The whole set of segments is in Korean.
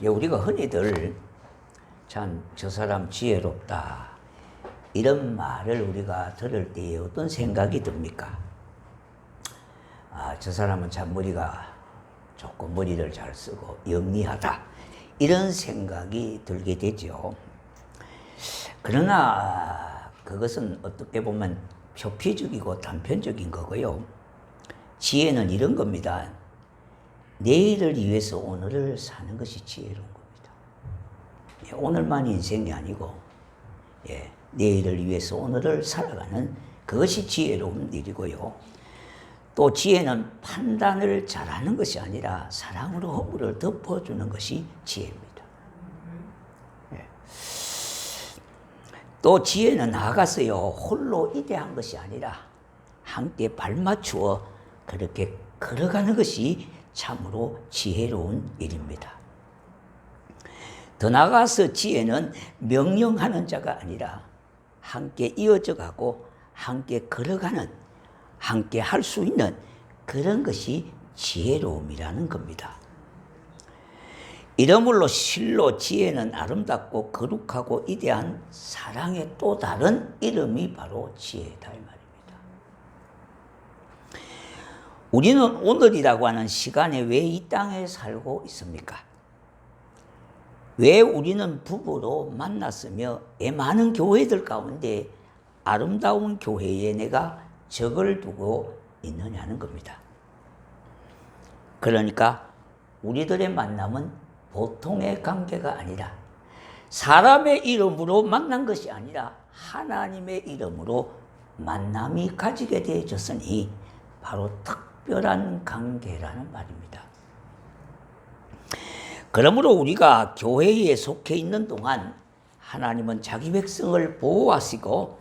우리가 흔히들 참 저 사람 지혜롭다 이런 말을 우리가 들을 때에 어떤 생각이 듭니까? 저 사람은 참 머리가 좋고 머리를 잘 쓰고 영리하다 이런 생각이 들게 되죠. 그러나 그것은 어떻게 보면 표피적이고 단편적인 거고요. 지혜는 이런 겁니다. 내일을 위해서 오늘을 사는 것이 지혜로운 겁니다. 오늘만 인생이 아니고 내일을 위해서 오늘을 살아가는 그것이 지혜로운 일이고요. 또 지혜는 판단을 잘하는 것이 아니라 사랑으로 허물을 덮어주는 것이 지혜입니다. 또 지혜는 나아가서요 홀로 이대한 것이 아니라 함께 발맞추어 그렇게 걸어가는 것이 참으로 지혜로운 일입니다. 더 나아가서 지혜는 명령하는 자가 아니라 함께 이어져 가고 함께 걸어가는, 함께 할 수 있는 그런 것이 지혜로움이라는 겁니다. 이러므로 실로 지혜는 아름답고 거룩하고 이대한 사랑의 또 다른 이름이 바로 지혜다 이 말입니다. 우리는 오늘이라고 하는 시간에 왜 이 땅에 살고 있습니까? 왜 우리는 부부로 만났으며 많은 교회들 가운데 아름다운 교회에 내가 적을 두고 있느냐는 겁니다. 그러니까 우리들의 만남은 보통의 관계가 아니라 사람의 이름으로 만난 것이 아니라 하나님의 이름으로 만남이 가지게 되어졌으니 바로 특별한 관계라는 말입니다. 그러므로 우리가 교회에 속해 있는 동안 하나님은 자기 백성을 보호하시고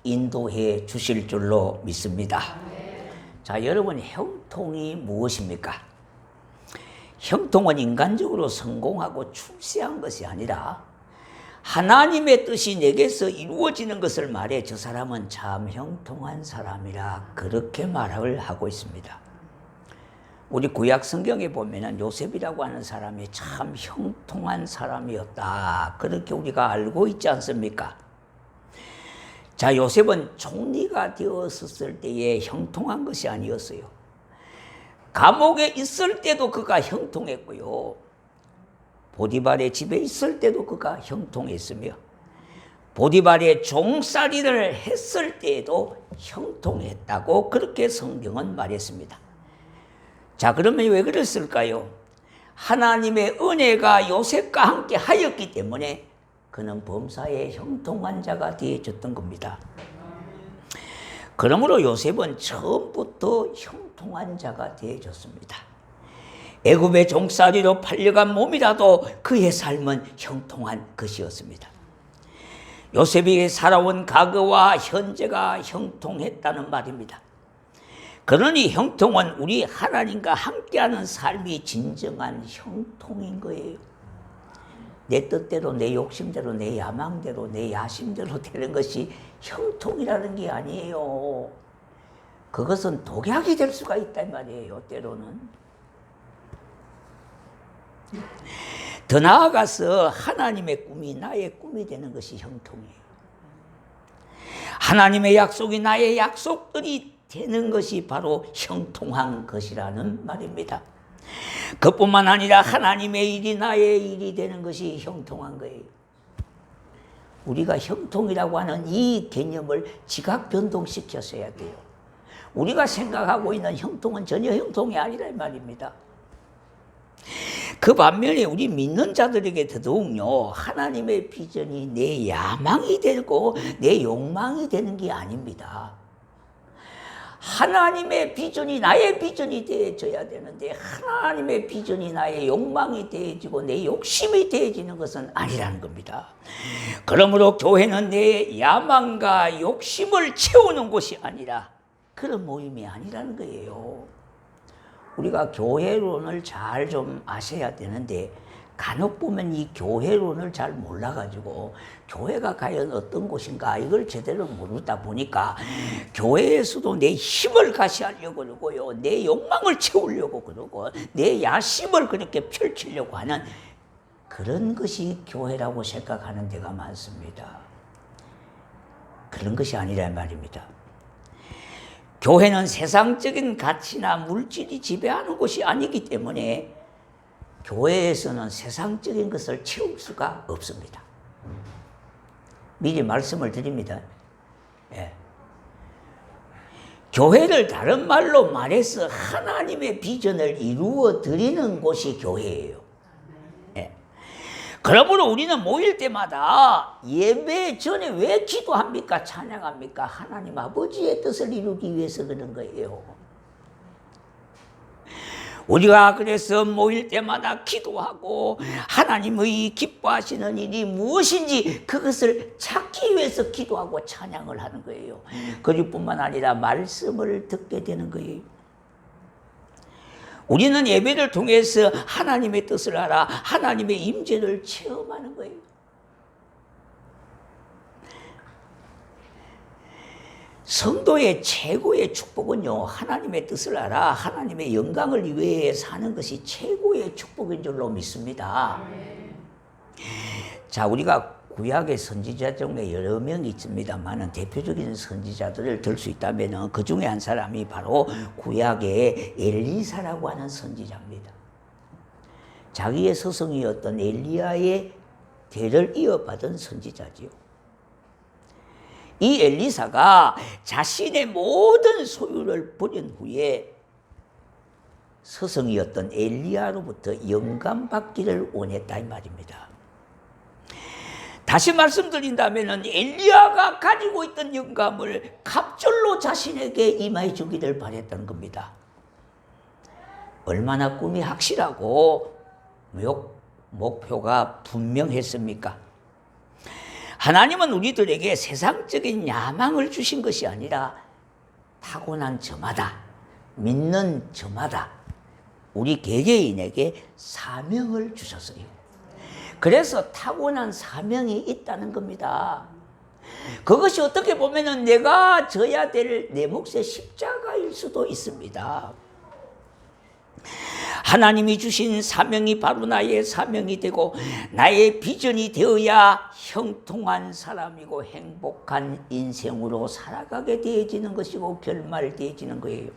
인도해 주실 줄로 믿습니다. 자, 여러분, 형통이 무엇입니까? 형통은 인간적으로 성공하고 출세한 것이 아니라 하나님의 뜻이 내게서 이루어지는 것을 말해 저 사람은 참 형통한 사람이라 그렇게 말을 하고 있습니다. 우리 구약 성경에 보면은 요셉이라고 하는 사람이 참 형통한 사람이었다. 그렇게 우리가 알고 있지 않습니까? 자, 요셉은 총리가 되었을 때에 형통한 것이 아니었어요. 감옥에 있을 때도 그가 형통했고요. 보디발의 집에 있을 때도 그가 형통했으며 보디발의 종살이를 했을 때에도 형통했다고 그렇게 성경은 말했습니다. 자, 그러면 왜 그랬을까요? 하나님의 은혜가 요셉과 함께 하였기 때문에 그는 범사에 형통한 자가 되어졌던 겁니다. 그러므로 요셉은 처음부터 형통한 자가 되어졌습니다. 애굽의 종살이로 팔려간 몸이라도 그의 삶은 형통한 것이었습니다. 요셉이 살아온 과거와 현재가 형통했다는 말입니다. 그러니 형통은 우리 하나님과 함께하는 삶이 진정한 형통인 거예요. 내 뜻대로, 내 욕심대로, 내 야망대로, 내 야심대로 되는 것이 형통이라는 게 아니에요. 그것은 독약이 될 수가 있단 말이에요, 때로는. 더 나아가서 하나님의 꿈이 나의 꿈이 되는 것이 형통이에요. 하나님의 약속이 나의 약속들이 되는 것이 바로 형통한 것이라는 말입니다. 그뿐만 아니라 하나님의 일이 나의 일이 되는 것이 형통한 거예요. 우리가 형통이라고 하는 이 개념을 지각 변동시켰어야 돼요. 우리가 생각하고 있는 형통은 전혀 형통이 아니라 말입니다. 그 반면에 우리 믿는 자들에게 더더욱요, 하나님의 비전이 내 야망이 되고 내 욕망이 되는 게 아닙니다. 하나님의 비전이 나의 비전이 되어져야 되는데 하나님의 비전이 나의 욕망이 되어지고 내 욕심이 되어지는 것은 아니라는 겁니다. 그러므로 교회는 내 야망과 욕심을 채우는 곳이 아니라 그런 모임이 아니라는 거예요. 우리가 교회론을 잘 좀 아셔야 되는데 간혹 보면 이 교회론을 잘 몰라가지고 교회가 과연 어떤 곳인가 이걸 제대로 모르다 보니까 교회에서도 내 힘을 가시하려고 그러고요, 내 욕망을 채우려고 그러고 내 야심을 그렇게 펼치려고 하는 그런 것이 교회라고 생각하는 데가 많습니다. 그런 것이 아니란 말입니다. 교회는 세상적인 가치나 물질이 지배하는 곳이 아니기 때문에 교회에서는 세상적인 것을 채울 수가 없습니다. 미리 말씀을 드립니다. 예. 교회를 다른 말로 말해서 하나님의 비전을 이루어 드리는 곳이 교회예요. 예. 그러므로 우리는 모일 때마다 예배 전에 왜 기도합니까? 찬양합니까? 하나님 아버지의 뜻을 이루기 위해서 그런 거예요. 우리가 그래서 모일 때마다 기도하고 하나님의 기뻐하시는 일이 무엇인지 그것을 찾기 위해서 기도하고 찬양을 하는 거예요. 그뿐만 아니라 말씀을 듣게 되는 거예요. 우리는 예배를 통해서 하나님의 뜻을 알아 하나님의 임재를 체험하는 거예요. 성도의 최고의 축복은요, 하나님의 뜻을 알아 하나님의 영광을 위해 사는 것이 최고의 축복인 줄로 믿습니다. 자, 우리가 구약의 선지자 중에 여러 명이 있습니다만 대표적인 선지자들을 들 수 있다면 그 중에 한 사람이 바로 구약의 엘리사라고 하는 선지자입니다. 자기의 스승이었던 엘리야의 대를 이어받은 선지자지요. 이 엘리사가 자신의 모든 소유를 버린 후에 스승이었던 엘리야로부터 영감받기를 원했다 이 말입니다. 다시 말씀드린다면 엘리야가 가지고 있던 영감을 갑절로 자신에게 임하여 주기를 바랬던 겁니다. 얼마나 꿈이 확실하고 목표가 분명했습니까? 하나님은 우리들에게 세상적인 야망을 주신 것이 아니라 타고난 저마다, 믿는 저마다 우리 개개인에게 사명을 주셨어요. 그래서 타고난 사명이 있다는 겁니다. 그것이 어떻게 보면 내가 져야 될 내 몫의 십자가일 수도 있습니다. 하나님이 주신 사명이 바로 나의 사명이 되고 나의 비전이 되어야 형통한 사람이고 행복한 인생으로 살아가게 되어지는 것이고 결말되어지는 거예요.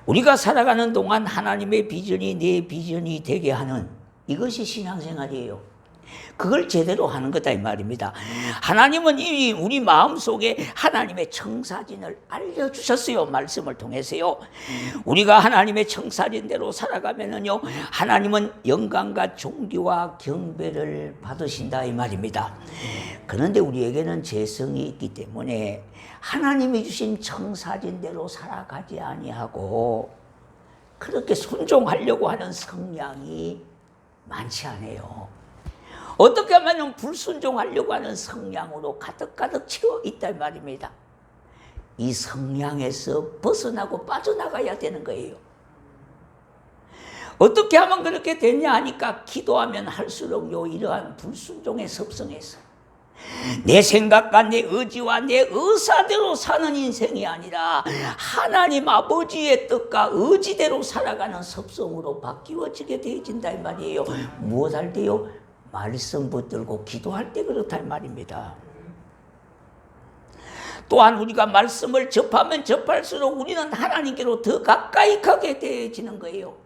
우리가 살아가는 동안 하나님의 비전이 내 비전이 되게 하는 이것이 신앙생활이에요. 그걸 제대로 하는 거다 이 말입니다. 하나님은 이미 우리 마음속에 하나님의 청사진을 알려주셨어요. 말씀을 통해서요. 우리가 하나님의 청사진대로 살아가면은요, 하나님은 영광과 존귀와 경배를 받으신다 이 말입니다. 그런데 우리에게는 죄성이 있기 때문에 하나님이 주신 청사진대로 살아가지 아니하고 그렇게 순종하려고 하는 성향이 많지 않아요. 어떻게 하면 불순종하려고 하는 성향으로 가득가득 채워 있단 말입니다. 이 성향에서 벗어나고 빠져나가야 되는 거예요. 어떻게 하면 그렇게 되냐 하니까 기도하면 할수록요, 이러한 불순종의 습성에서 내 생각과 내 의지와 내 의사대로 사는 인생이 아니라 하나님 아버지의 뜻과 의지대로 살아가는 습성으로 바뀌어지게 되어진다 이 말이에요. 무엇할 때요? 말씀 붙들고 기도할 때 그렇단 말입니다. 또한 우리가 말씀을 접하면 접할수록 우리는 하나님께로 더 가까이 가게 되어지는 거예요.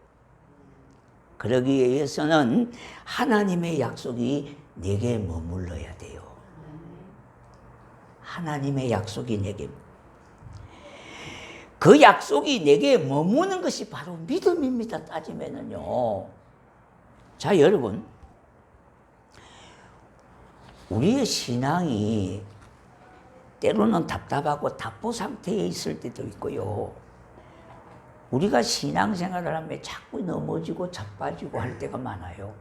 그러기 위해서는 하나님의 약속이 내게 머물러야 돼요. 하나님의 약속이 내게, 그 약속이 내게 머무는 것이 바로 믿음입니다. 따지면은요. 자, 여러분, 우리의 신앙이 때로는 답답하고 답보 상태에 있을 때도 있고요. 우리가 신앙생활을 하면 자꾸 넘어지고 자빠지고 할 때가 많아요.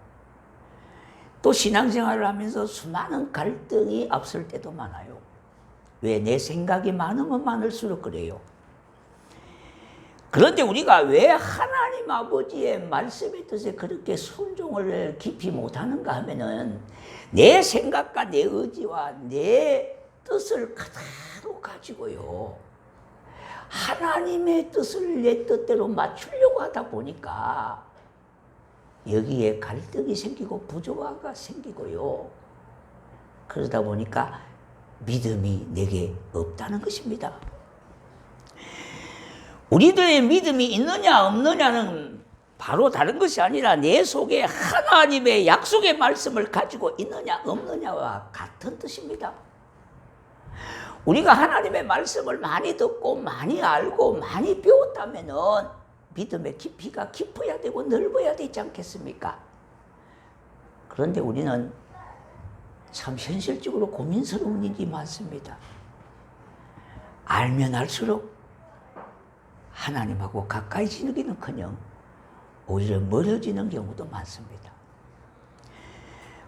또 신앙생활을 하면서 수많은 갈등이 앞설 때도 많아요. 왜? 내 생각이 많으면 많을수록 그래요. 그런데 우리가 왜 하나님 아버지의 말씀의 뜻에 그렇게 순종을 깊이 못하는가 하면은 내 생각과 내 의지와 내 뜻을 그대로 가지고요, 하나님의 뜻을 내 뜻대로 맞추려고 하다 보니까 여기에 갈등이 생기고 부조화가 생기고요. 그러다 보니까 믿음이 내게 없다는 것입니다. 우리들의 믿음이 있느냐 없느냐는 바로 다른 것이 아니라 내 속에 하나님의 약속의 말씀을 가지고 있느냐 없느냐와 같은 뜻입니다. 우리가 하나님의 말씀을 많이 듣고 많이 알고 많이 배웠다면은 믿음의 깊이가 깊어야 되고 넓어야 되지 않겠습니까? 그런데 우리는 참 현실적으로 고민스러운 일이 많습니다. 알면 알수록 하나님하고 가까이 지내기는커녕 오히려 멀어지는 경우도 많습니다.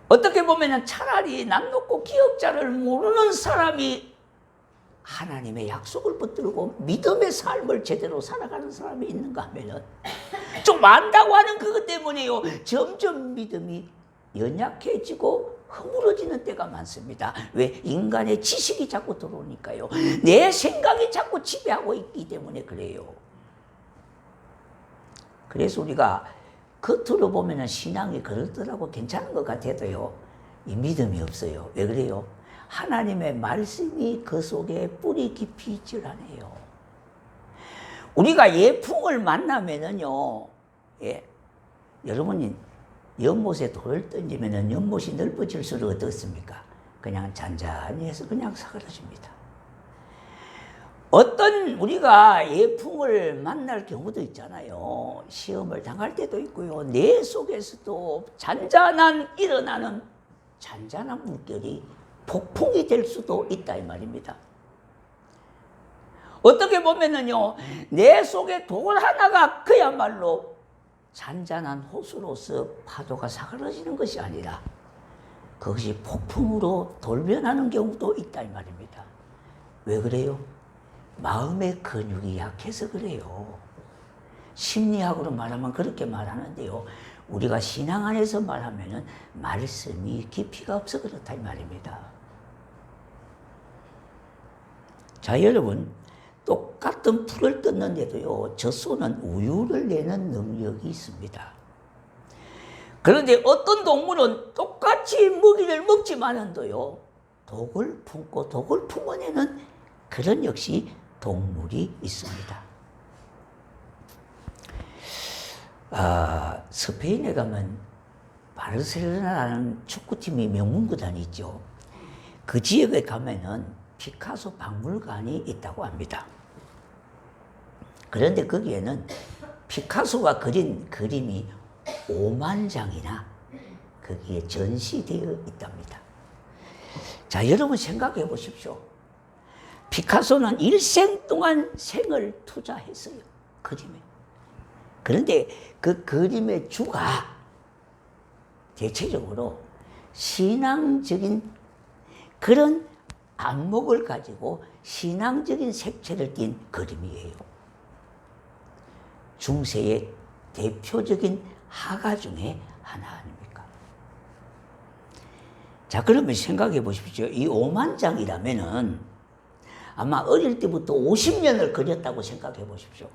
어떻게 보면 차라리 남 놓고 기억자를 모르는 사람이 하나님의 약속을 붙들고 믿음의 삶을 제대로 살아가는 사람이 있는가 하면은 좀 안다고 하는 그것 때문에요. 점점 믿음이 연약해지고 허물어지는 때가 많습니다. 왜? 인간의 지식이 자꾸 들어오니까요. 내 생각이 자꾸 지배하고 있기 때문에 그래요. 그래서 우리가 겉으로 보면 신앙이 그렇더라고 괜찮은 것 같아도요. 이 믿음이 없어요. 왜 그래요? 하나님의 말씀이 그 속에 뿌리 깊이 있질 않아요. 우리가 예풍을 만나면은요, 예, 여러분이 연못에 돌을 던지면은 연못이 넓어질수록 어떻습니까? 그냥 잔잔히 해서 그냥 사그라집니다. 어떤 우리가 예풍을 만날 경우도 있잖아요. 시험을 당할 때도 있고요. 내 속에서도 일어나는 잔잔한 물결이 폭풍이 될 수도 있다 이 말입니다. 어떻게 보면은요, 내 속에 돌 하나가 그야말로 잔잔한 호수로서 파도가 사그러지는 것이 아니라 그것이 폭풍으로 돌변하는 경우도 있다 이 말입니다. 왜 그래요? 마음의 근육이 약해서 그래요. 심리학으로 말하면 그렇게 말하는데요. 우리가 신앙 안에서 말하면은 말씀이 깊이가 없어 그렇다 이 말입니다. 자, 여러분, 똑같은 풀을 뜯는데도요, 젖소는 우유를 내는 능력이 있습니다. 그런데 어떤 동물은 똑같이 먹이를 먹지만은도요, 독을 품고 독을 품어내는 그런 역시 동물이 있습니다. 스페인에 가면 바르셀로나라는 축구팀이 명문구단이 있죠. 그 지역에 가면은 피카소 박물관이 있다고 합니다. 그런데 거기에는 피카소가 그린 그림이 5만 장이나 거기에 전시되어 있답니다. 자, 여러분 생각해 보십시오. 피카소는 일생 동안 생을 투자했어요. 그림에. 그런데 그 그림의 주가 대체적으로 신앙적인 그런 안목을 가지고 신앙적인 색채를 띤 그림이에요. 중세의 대표적인 화가 중에 하나 아닙니까? 자, 그러면 생각해 보십시오. 이 5만 장이라면은 아마 어릴 때부터 50년을 그렸다고 생각해 보십시오.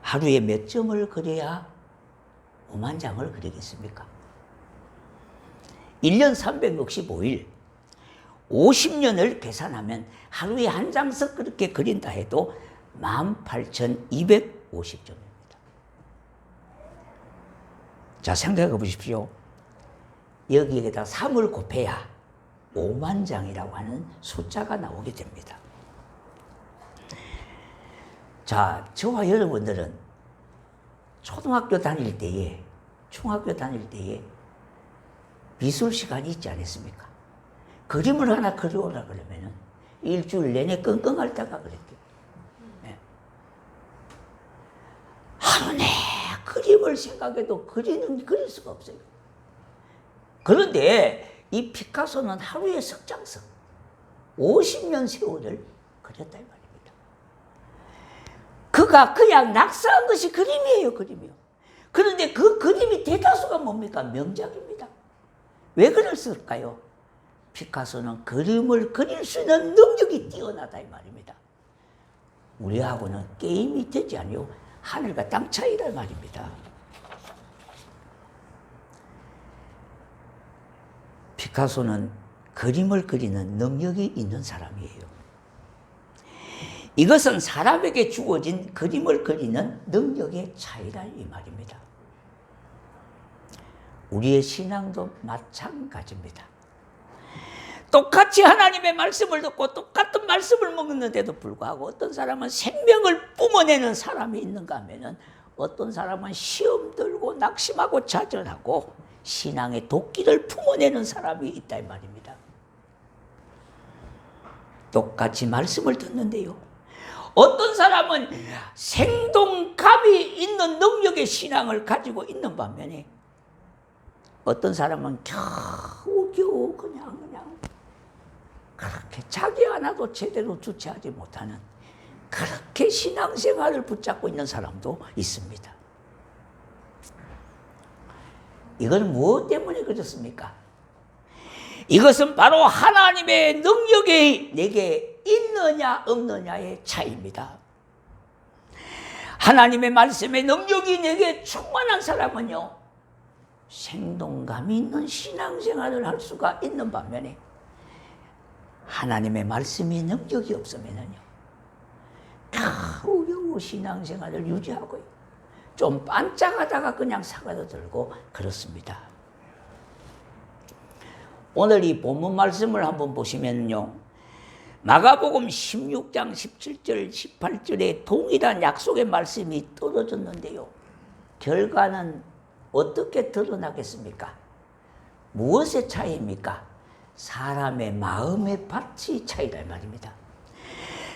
하루에 몇 점을 그려야 5만 장을 그리겠습니까? 1년 365일 50년을 계산하면 하루에 한 장씩 그렇게 그린다 해도 18,250점입니다. 자, 생각해 보십시오. 여기에다 3을 곱해야 5만 장이라고 하는 숫자가 나오게 됩니다. 자, 저와 여러분들은 초등학교 다닐 때에, 중학교 다닐 때에 미술 시간이 있지 않습니까? 그림을 하나 그려오라 그러면은 일주일 내내 끙끙 앓다가 그랬대요. 네. 하루 내 그림을 생각해도 그릴 수가 없어요. 그런데 이 피카소는 하루에 석장석 50년 세월을 그렸다 이 말입니다. 그가 그냥 낙서한 것이 그림이에요, 그림이요. 그런데 그 그림이 대다수가 뭡니까? 명작입니다. 왜 그랬을까요? 피카소는 그림을 그릴 수 있는 능력이 뛰어나다 이 말입니다. 우리하고는 게임이 되지 않아요. 하늘과 땅 차이란 말입니다. 피카소는 그림을 그리는 능력이 있는 사람이에요. 이것은 사람에게 주어진 그림을 그리는 능력의 차이란 이 말입니다. 우리의 신앙도 마찬가지입니다. 똑같이 하나님의 말씀을 듣고 똑같은 말씀을 먹는데도 불구하고 어떤 사람은 생명을 뿜어내는 사람이 있는가 하면은 어떤 사람은 시험 들고 낙심하고 좌절하고 신앙의 도끼를 품어내는 사람이 있다 이 말입니다. 똑같이 말씀을 듣는데요, 어떤 사람은 생동감이 있는 능력의 신앙을 가지고 있는 반면에 어떤 사람은 겨우겨우 그냥 그렇게 자기 하나도 제대로 주체하지 못하는 그렇게 신앙생활을 붙잡고 있는 사람도 있습니다. 이건 무엇 때문에 그렇습니까? 이것은 바로 하나님의 능력이 내게 있느냐 없느냐의 차이입니다. 하나님의 말씀의 능력이 내게 충만한 사람은요, 생동감 있는 신앙생활을 할 수가 있는 반면에 하나님의 말씀이 능력이 없으면요, 겨우겨우 신앙생활을 유지하고요, 좀 반짝하다가 그냥 사과도 그렇습니다. 오늘 이 본문 말씀을 한번 보시면요, 마가복음 16장 17절 18절에 동일한 약속의 말씀이 떨어졌는데요, 결과는 어떻게 드러나겠습니까? 무엇의 차이입니까? 사람의 마음의 밭이 차이다 말입니다.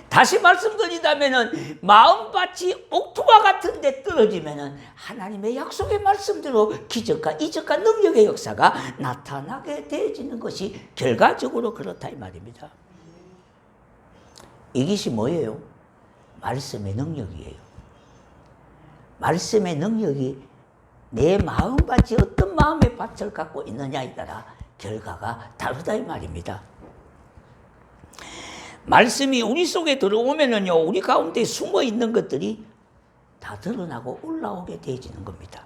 다시 말씀드리자면은 마음밭이 옥토와 같은 데 떨어지면은 하나님의 약속의 말씀대로 기적과 이적과 능력의 역사가 나타나게 되어지는 것이 결과적으로 그렇다 이 말입니다. 이것이 뭐예요? 말씀의 능력이에요. 말씀의 능력이 내 마음밭이 어떤 마음의 밭을 갖고 있느냐에 따라 결과가 다르다 이 말입니다. 말씀이 우리 속에 들어오면은요, 우리 가운데 숨어 있는 것들이 다 드러나고 올라오게 되어지는 겁니다.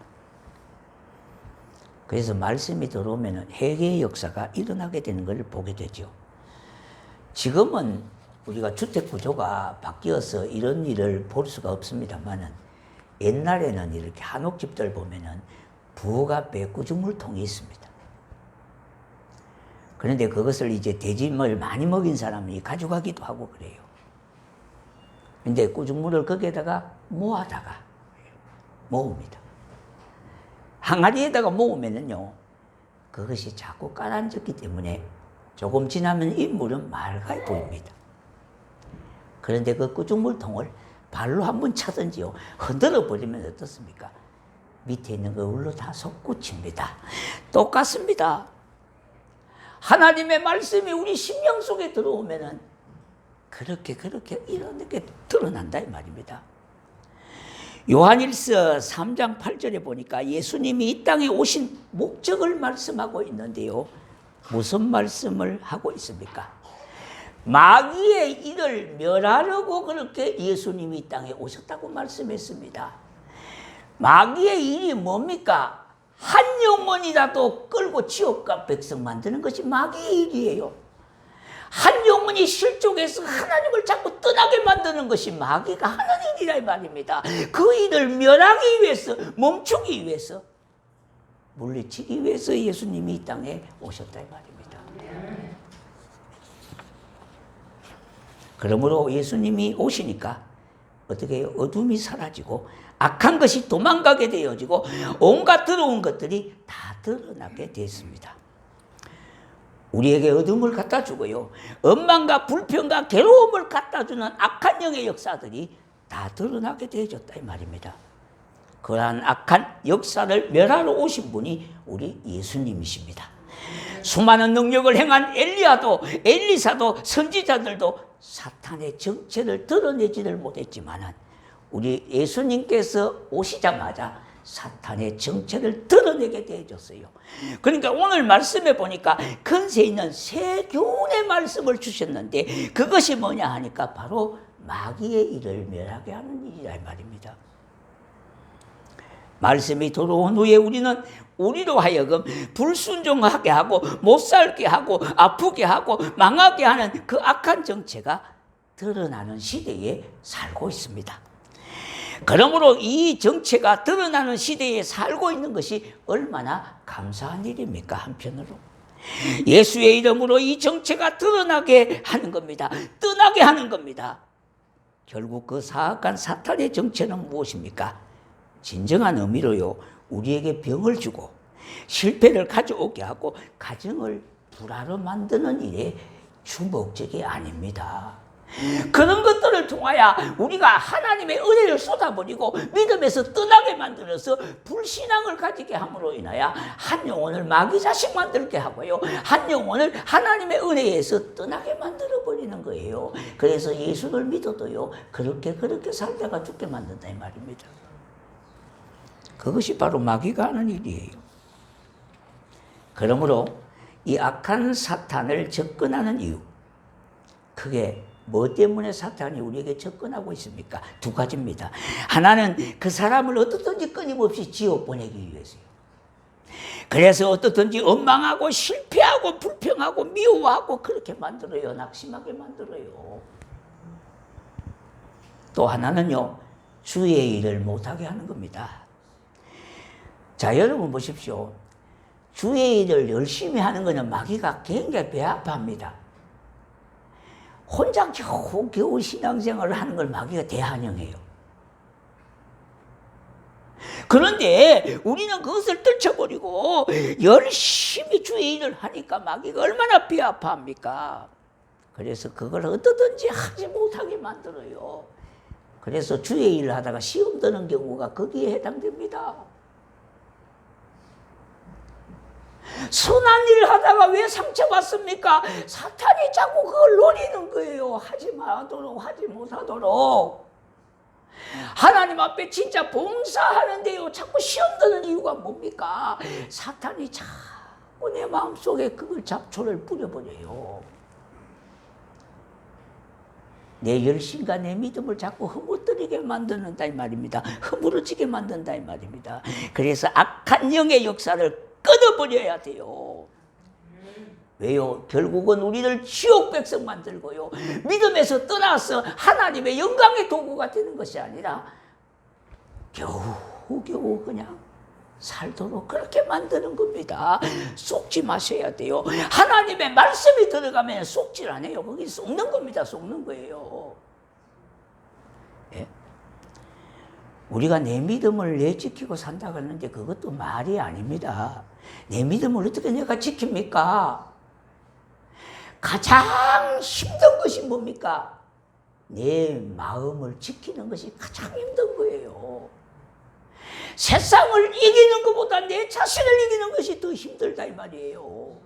그래서 말씀이 들어오면은 회개의 역사가 일어나게 되는 것을 보게 되죠. 지금은 우리가 주택 구조가 바뀌어서 이런 일을 볼 수가 없습니다만은 옛날에는 이렇게 한옥집들 보면은 부엌 앞에 구중물통이 있습니다. 그런데 그것을 이제 돼지물 많이 먹인 사람이 가져가기도 하고 그래요. 근데 구중물을 거기에다가 모아다가 모읍니다. 항아리에다가 모으면은요, 그것이 자꾸 가라앉았기 때문에 조금 지나면 이 물은 맑아 보입니다. 그런데 그 구중물통을 발로 한번 차든지요, 흔들어 버리면 어떻습니까? 밑에 있는 거 울로 다 솟구칩니다. 똑같습니다. 하나님의 말씀이 우리 심령 속에 들어오면은 그렇게 이렇게 드러난다 이 말입니다. 요한일서 3장 8절에 보니까 예수님이 이 땅에 오신 목적을 말씀하고 있는데요, 무슨 말씀을 하고 있습니까? 마귀의 일을 멸하려고 그렇게 예수님이 이 땅에 오셨다고 말씀했습니다. 마귀의 일이 뭡니까? 한 영혼이라도 끌고 지옥과 백성 만드는 것이 마귀의 일이에요. 한 영혼이 실족해서 하나님을 자꾸 떠나게 만드는 것이 마귀가 하는 일이라 이 말입니다. 그 일을 멸하기 위해서, 멈추기 위해서, 물리치기 위해서 예수님이 이 땅에 오셨다 이 말입니다. 그러므로 예수님이 오시니까 어떻게 해요? 어둠이 사라지고 악한 것이 도망가게 되어지고 온갖 더러운 것들이 다 드러나게 됐습니다. 우리에게 어둠을 갖다 주고요, 원망과 불평과 괴로움을 갖다 주는 악한 영의 역사들이 다 드러나게 되어졌다 이 말입니다. 그러한 악한 역사를 멸하러 오신 분이 우리 예수님이십니다. 수많은 능력을 행한 엘리야도, 엘리사도, 선지자들도 사탄의 정체를 드러내지를 못했지만 우리 예수님께서 오시자마자 사탄의 정체를 드러내게 되어졌어요. 그러니까 오늘 말씀에 보니까 근세 있는 세 교훈의 말씀을 주셨는데 그것이 뭐냐 하니까 바로 마귀의 일을 멸하게 하는 일이라 말입니다. 말씀이 들어온 후에 우리로 하여금 불순종하게 하고 못 살게 하고 아프게 하고 망하게 하는 그 악한 정체가 드러나는 시대에 살고 있습니다. 그러므로 이 정체가 드러나는 시대에 살고 있는 것이 얼마나 감사한 일입니까? 한편으로 예수의 이름으로 이 정체가 드러나게 하는 겁니다. 떠나게 하는 겁니다. 결국 그 사악한 사탄의 정체는 무엇입니까? 진정한 의미로요, 우리에게 병을 주고 실패를 가져오게 하고 가정을 불화로 만드는 일에 주목적이 아닙니다. 그런 것들을 통하여 우리가 하나님의 은혜를 쏟아버리고 믿음에서 떠나게 만들어서 불신앙을 가지게 함으로 인하여 한 영혼을 마귀 자식 만들게 하고요, 한 영혼을 하나님의 은혜에서 떠나게 만들어버리는 거예요. 그래서 예수를 믿어도요, 그렇게 살다가 죽게 만든다 이 말입니다. 그것이 바로 마귀가 하는 일이에요. 그러므로 이 악한 사탄을 접근하는 이유, 그게 뭐 때문에 사탄이 우리에게 접근하고 있습니까? 두 가지입니다. 하나는 그 사람을 어떻든지 끊임없이 지옥 보내기 위해서요. 그래서 어떻든지 원망하고 실패하고 불평하고 미워하고 그렇게 만들어요. 낙심하게 만들어요. 또 하나는요, 주의 일을 못하게 하는 겁니다. 자, 여러분 보십시오. 주의 일을 열심히 하는 것은 마귀가 굉장히 배 아파합니다. 혼자 겨우 신앙생활을 하는 걸 마귀가 대환영해요. 그런데 우리는 그것을 떨쳐버리고 열심히 주의 일을 하니까 마귀가 얼마나 배 아파합니까? 그래서 그걸 어떻든지 하지 못하게 만들어요. 그래서 주의 일을 하다가 시험 드는 경우가 거기에 해당됩니다. 선한 일을 하다가 왜 상처받습니까? 사탄이 자꾸 그걸 노리는 거예요. 하지 마도록, 하지 못하도록. 하나님 앞에 진짜 봉사하는데요, 자꾸 시험 드는 이유가 뭡니까? 사탄이 자꾸 내 마음속에 그걸 잡초를 뿌려버려요. 내 열심과 내 믿음을 자꾸 흐뭇거리게 만든다 이 말입니다. 허물어지게 만든다 이 말입니다. 그래서 악한 영의 역사를 끊어버려야 돼요. 왜요? 결국은 우리를 지옥 백성 만들고요, 믿음에서 떠나서 하나님의 영광의 도구가 되는 것이 아니라 겨우 그냥 살도록 그렇게 만드는 겁니다. 속지 마셔야 돼요. 하나님의 말씀이 들어가면 속질 안 해요. 거기 속는 겁니다. 속는 거예요. 예? 우리가 내 믿음을 내지키고 산다 그러는데 그것도 말이 아닙니다. 내 믿음을 어떻게 내가 지킵니까? 가장 힘든 것이 뭡니까? 내 마음을 지키는 것이 가장 힘든 거예요. 세상을 이기는 것보다 내 자신을 이기는 것이 더 힘들다 이 말이에요.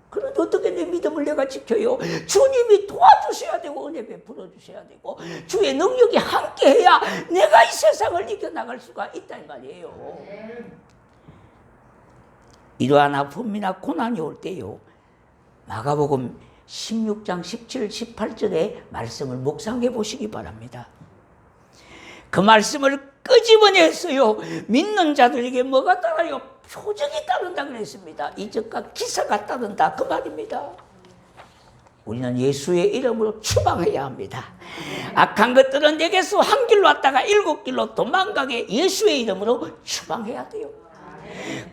그런데 어떻게 내 믿음을 내가 지켜요? 주님이 도와주셔야 되고 은혜 베풀어 주셔야 되고 주의 능력이 함께해야 내가 이 세상을 이겨나갈 수가 있다 이 말이에요. 이러한 아픔이나 고난이 올 때요, 마가복음 16장 17, 18절의 말씀을 묵상해 보시기 바랍니다. 그 말씀을 끄집어냈어요. 믿는 자들에게 뭐가 따라요? 표적이 따른다 그랬습니다. 이적과 기사가 따른다 그 말입니다. 우리는 예수의 이름으로 추방해야 합니다. 악한 것들은 내게서 한 길로 왔다가 7길로 도망가게 예수의 이름으로 추방해야 돼요.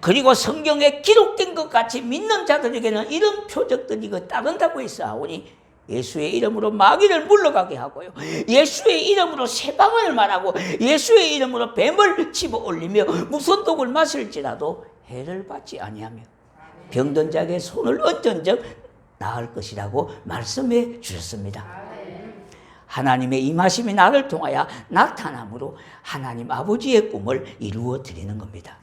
그리고 성경에 기록된 것 같이 믿는 자들에게는 이런 표적들이 따른다고 해서 하오니 예수의 이름으로 마귀를 물러가게 하고요, 예수의 이름으로 새 방언을 말하고 예수의 이름으로 뱀을 집어 올리며 무슨 독을 마실지라도 해를 받지 아니하며 병든 자에게 손을 얹은 적 나을 것이라고 말씀해 주셨습니다. 하나님의 임하심이 나를 통하여 나타남으로 하나님 아버지의 꿈을 이루어 드리는 겁니다.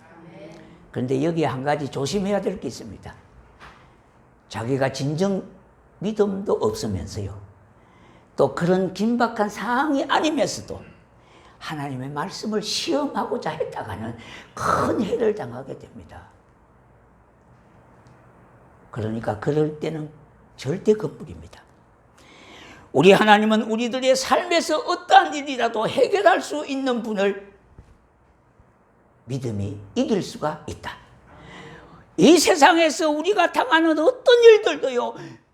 그런데 여기에 한 가지 조심해야 될 게 있습니다. 자기가 진정 믿음도 없으면서요, 또 그런 긴박한 상황이 아니면서도 하나님의 말씀을 시험하고자 했다가는 큰 해를 당하게 됩니다. 그러니까 그럴 때는 절대 겁불입니다. 우리 하나님은 우리들의 삶에서 어떠한 일이라도 해결할 수 있는 분을 믿음이 이길 수가 있다. 이 세상에서 우리가 당하는 어떤 일들도요,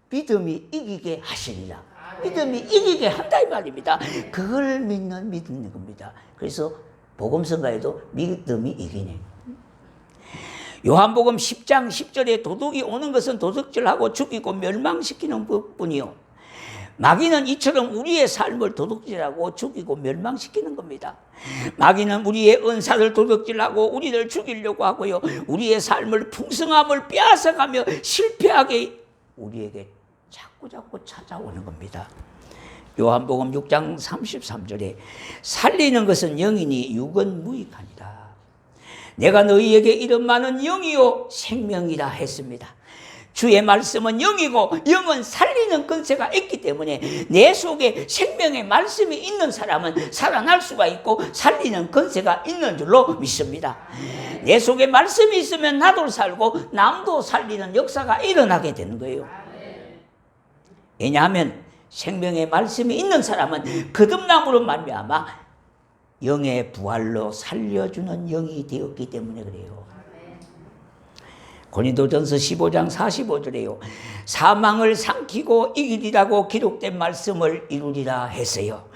믿음이 이기게 하시리라. 믿음이 이기게 한다 이 말입니다. 그걸 믿는 믿는 겁니다. 그래서 복음성가에도 믿음이 이기네. 요한복음 10장 10절에 도둑이 오는 것은 도둑질하고 죽이고 멸망시키는 것뿐이요, 마귀는 이처럼 우리의 삶을 도둑질하고 죽이고 멸망시키는 겁니다. 마귀는 우리의 은사를 도둑질하고 우리를 죽이려고 하고요, 우리의 삶을 풍성함을 빼앗아가며 실패하게 우리에게 자꾸 찾아오는 겁니다. 요한복음 6장 33절에 살리는 것은 영이니 육은 무익하니라. 내가 너희에게 이런 많은 영이요 생명이라 했습니다. 주의 말씀은 영이고 영은 살리는 권세가 있기 때문에 내 속에 생명의 말씀이 있는 사람은 살아날 수가 있고 살리는 권세가 있는 줄로 믿습니다. 내 속에 말씀이 있으면 나도 살고 남도 살리는 역사가 일어나게 되는 거예요. 왜냐하면 생명의 말씀이 있는 사람은 거듭남으로 말미암아 영의 부활로 살려주는 영이 되었기 때문에 그래요. 고린도전서 15장 45절에요. 사망을 삼키고 이기리라고 기록된 말씀을 이루리라 했어요.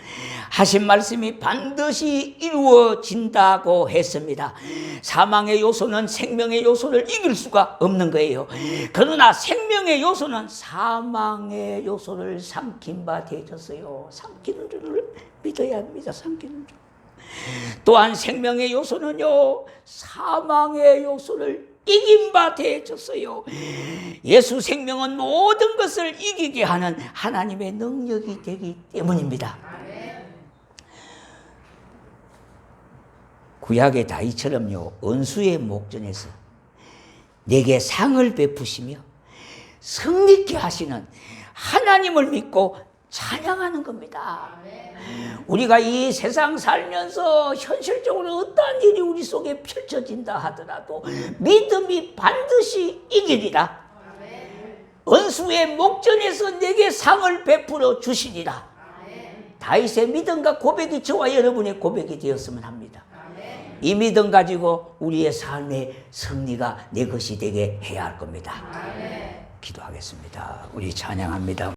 하신 말씀이 반드시 이루어진다고 했습니다. 사망의 요소는 생명의 요소를 이길 수가 없는 거예요. 그러나 생명의 요소는 사망의 요소를 삼킨 바 되어졌어요. 삼키는 줄을 믿어야 합니다. 삼키는 줄. 또한 생명의 요소는요, 사망의 요소를 이긴 바 되어졌어요. 예수 생명은 모든 것을 이기게 하는 하나님의 능력이 되기 때문입니다. 구약의 다윗처럼요, 원수의 목전에서 내게 상을 베푸시며 승리케 하시는 하나님을 믿고 찬양하는 겁니다. 우리가 이 세상 살면서 현실적으로 어떠한 일이 우리 속에 펼쳐진다 하더라도 믿음이 반드시 이기리라. 원수의 목전에서 내게 상을 베풀어 주시리라. 다윗의 믿음과 고백이 저와 여러분의 고백이 되었으면 합니다. 이 믿음 가지고 우리의 삶의 승리가 내 것이 되게 해야 할 겁니다. 기도하겠습니다. 우리 찬양합니다.